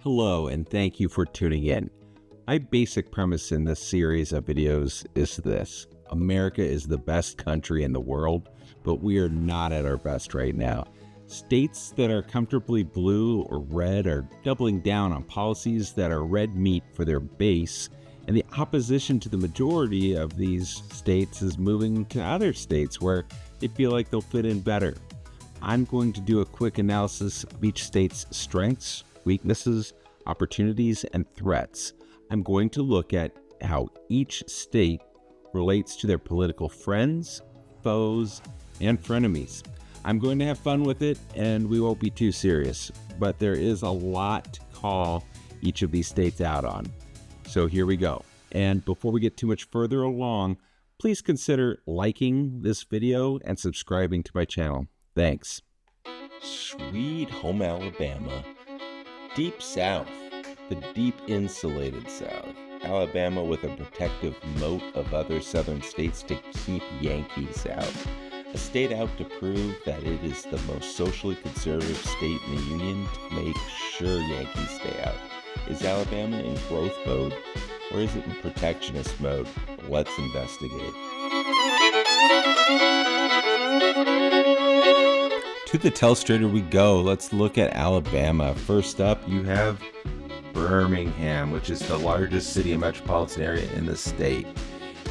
Hello, and thank you for tuning in. My basic premise in this series of videos is this. America is the best country in the world, but we are not at our best right now. States that are comfortably blue or red are doubling down on policies that are red meat for their base, and the opposition to the majority of these states is moving to other states where they feel like they'll fit in better. I'm going to do a quick analysis of each state's strengths, weaknesses, opportunities, and threats. I'm going to look at how each state relates to their political friends, foes, and frenemies. I'm going to have fun with it, and we won't be too serious, but there is a lot to call each of these states out on. So here we go. And before we get too much further along, please consider liking this video and subscribing to my channel. Thanks. Sweet home Alabama. Deep South, the deep insulated South. Alabama with a protective moat of other southern states to keep Yankees out. A state out to prove that it is the most socially conservative state in the union to make sure Yankees stay out. Is Alabama in growth mode, or is it in protectionist mode? Let's investigate. To the Telestrator we go. Let's look at Alabama. First up, you have Birmingham, which is the largest city and metropolitan area in the state.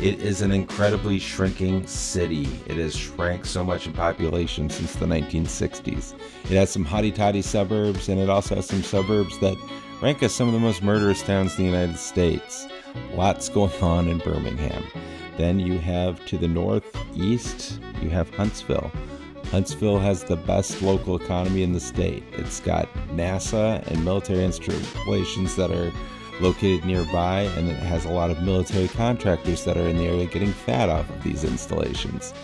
It is an incredibly shrinking city. It has shrank so much in population since the 1960s. It has some hotty-toddy suburbs, and it also has some suburbs that rank as some of the most murderous towns in the United States. Lots going on in Birmingham. Then you have to the northeast, you have Huntsville. Huntsville has the best local economy in the state. It's got NASA and military installations that are located nearby, and it has a lot of military contractors that are in the area getting fat off of these installations.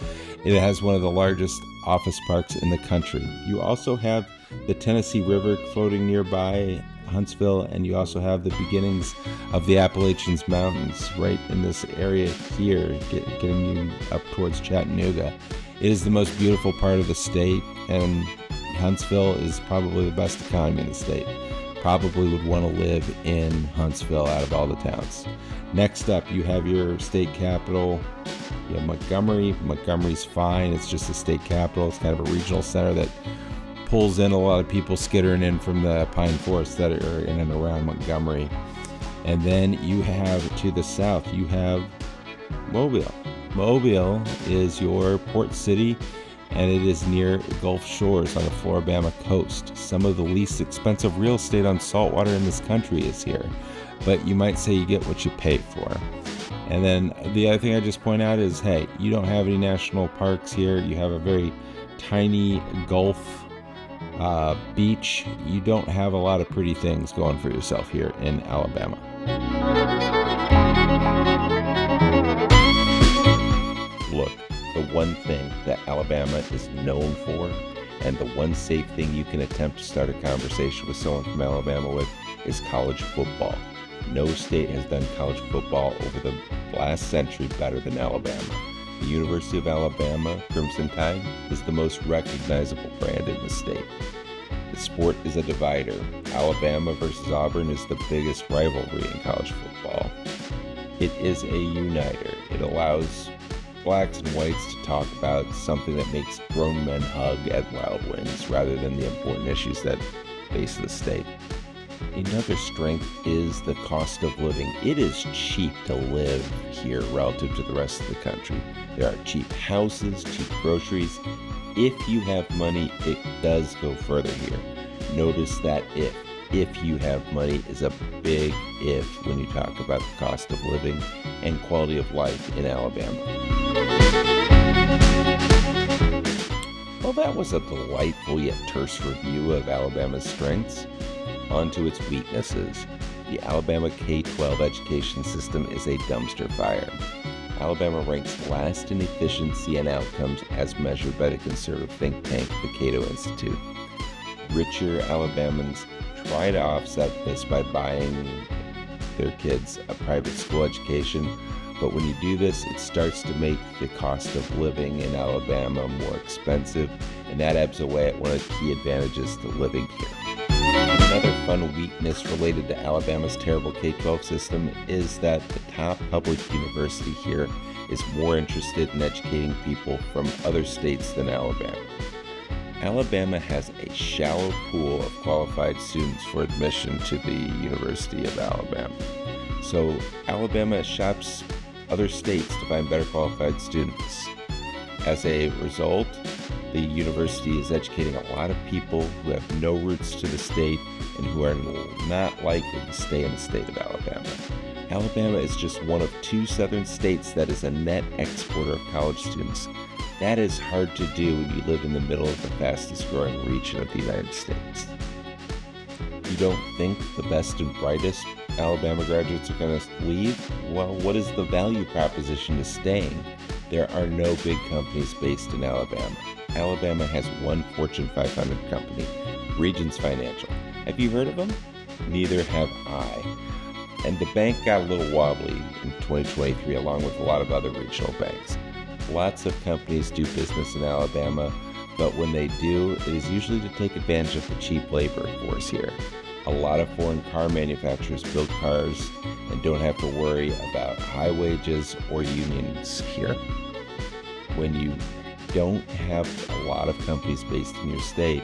It has one of the largest office parks in the country. You also have the Tennessee River floating nearby Huntsville, and you also have the beginnings of the Appalachian Mountains right in this area here, getting you up towards Chattanooga. It is the most beautiful part of the state, and Huntsville is probably the best economy in the state. Probably would want to live in Huntsville out of all the towns. Next up, you have your state capital. You have Montgomery. Montgomery's fine. It's just a state capital. It's kind of a regional center that pulls in a lot of people skittering in from the pine forests that are in and around Montgomery. And then you have to the south, you have Mobile. Mobile is your port city, and it is near Gulf Shores on the Floribama coast. Some of the least expensive real estate on saltwater in this country is here, but you might say you get what you pay for. And then the other thing I just point out is, hey, you don't have any national parks here. You have a very tiny Gulf beach. You don't have a lot of pretty things going for yourself here in Alabama. Look, the one thing that Alabama is known for, and the one safe thing you can attempt to start a conversation with someone from Alabama with, is college football. No state has done college football over the last century better than Alabama. The University of Alabama Crimson Tide is the most recognizable brand in the state. The sport is a divider. Alabama versus Auburn is the biggest rivalry in college football. It is a uniter. It allows blacks and whites to talk about something that makes grown men hug at Wild Wings rather than the important issues that face the state. Another strength is the cost of living. It is cheap to live here relative to the rest of the country. There are cheap houses, cheap groceries. If you have money, it does go further here. Notice that if you have money is a big if when you talk about the cost of living and quality of life in Alabama. Well, that was a delightful yet terse review of Alabama's strengths. On to its weaknesses. The Alabama K-12 education system is a dumpster fire. Alabama ranks last in efficiency and outcomes as measured by the conservative think tank, the Cato Institute. Richer Alabamans try to offset this by buying their kids a private school education, but when you do this, it starts to make the cost of living in Alabama more expensive, and that ebbs away at one of the key advantages to living here. Another fun weakness related to Alabama's terrible K-12 system is that the top public university here is more interested in educating people from other states than Alabama. Alabama has a shallow pool of qualified students for admission to the University of Alabama. So Alabama shops other states to find better qualified students. As a result, the university is educating a lot of people who have no roots to the state and who are not likely to stay in the state of Alabama. Alabama is just one of 2 southern states that is a net exporter of college students. That is hard to do when you live in the middle of the fastest growing region of the United States. You don't think the best and brightest Alabama graduates are going to leave? Well, what is the value proposition to staying? There are no big companies based in Alabama. Alabama has one Fortune 500 company, Regions Financial. Have you heard of them? Neither have I. And the bank got a little wobbly in 2023 along with a lot of other regional banks. Lots of companies do business in Alabama, but when they do, it is usually to take advantage of the cheap labor force here. A lot of foreign car manufacturers build cars and don't have to worry about high wages or unions here. When you don't have a lot of companies based in your state,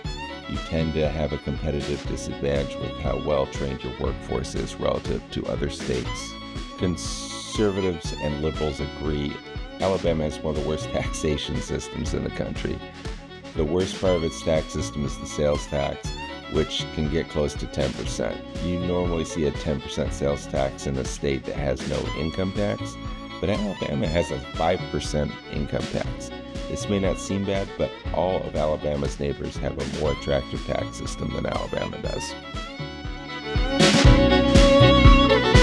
you tend to have a competitive disadvantage with how well trained your workforce is relative to other states. Conservatives and liberals agree Alabama has one of the worst taxation systems in the country. The worst part of its tax system is the sales tax, which can get close to 10%. You normally see a 10% sales tax in a state that has no income tax, but Alabama has a 5% income tax. This may not seem bad, but all of Alabama's neighbors have a more attractive tax system than Alabama does.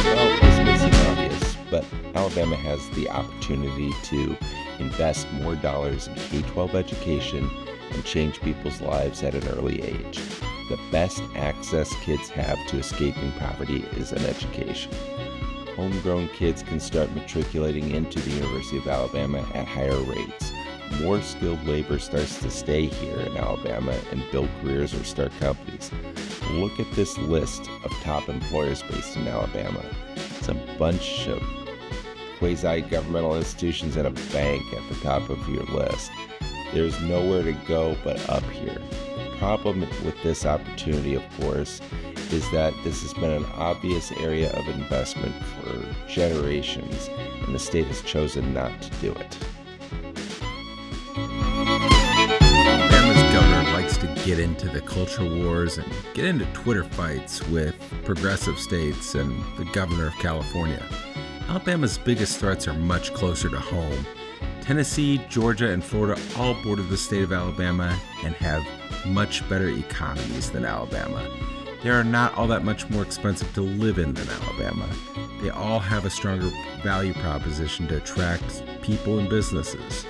Well, this may seem obvious, but Alabama has the opportunity to invest more dollars in K-12 education and change people's lives at an early age. The best access kids have to escaping poverty is an education. Homegrown kids can start matriculating into the University of Alabama at higher rates. More skilled labor starts to stay here in Alabama and build careers or start companies. Look at this list of top employers based in Alabama. It's a bunch of quasi-governmental institutions and a bank at the top of your list. There's nowhere to go but up here. The problem with this opportunity, of course, is that this has been an obvious area of investment for generations, and the state has chosen not to do it. Alabama's governor likes to get into the culture wars and get into Twitter fights with progressive states and the governor of California. Alabama's biggest threats are much closer to home. Tennessee, Georgia, and Florida all border the state of Alabama and have much better economies than Alabama. They are not all that much more expensive to live in than Alabama. They all have a stronger value proposition to attract people and businesses.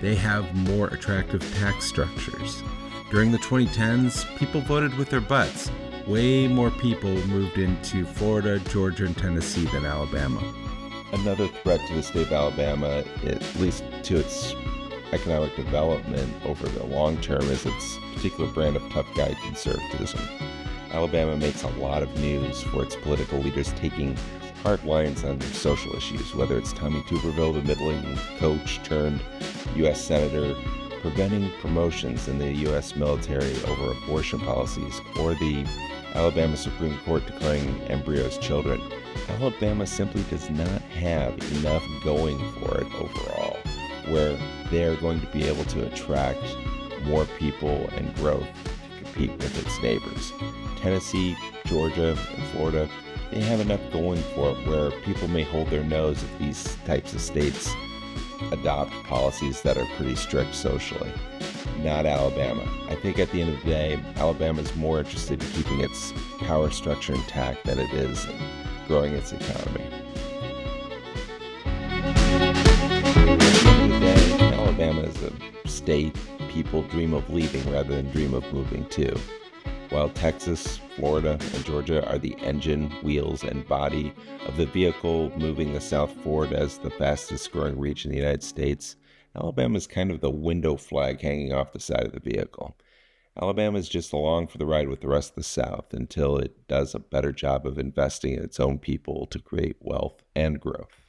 They have more attractive tax structures. During the 2010s, people voted with their butts. Way more people moved into Florida, Georgia, and Tennessee than Alabama. Another threat to the state of Alabama, at least to its economic development over the long term, is its particular brand of tough guy conservatism. Alabama makes a lot of news for its political leaders taking hard lines on social issues, whether it's Tommy Tuberville, the middling coach turned U.S. Senator, preventing promotions in the U.S. military over abortion policies, or the Alabama Supreme Court declaring embryos children. Alabama simply does not have enough going for it overall, where they're going to be able to attract more people and growth to compete with its neighbors. Tennessee, Georgia, and Florida, they have enough going for it where people may hold their nose if these types of states adopt policies that are pretty strict socially. Not Alabama. I think at the end of the day, Alabama is more interested in keeping its power structure intact than it is in growing its economy. At the end of the day, Alabama is a state people dream of leaving rather than dream of moving to. While Texas, Florida, and Georgia are the engine, wheels, and body of the vehicle moving the South forward as the fastest growing region in the United States, Alabama is kind of the window flag hanging off the side of the vehicle. Alabama is just along for the ride with the rest of the South until it does a better job of investing in its own people to create wealth and growth.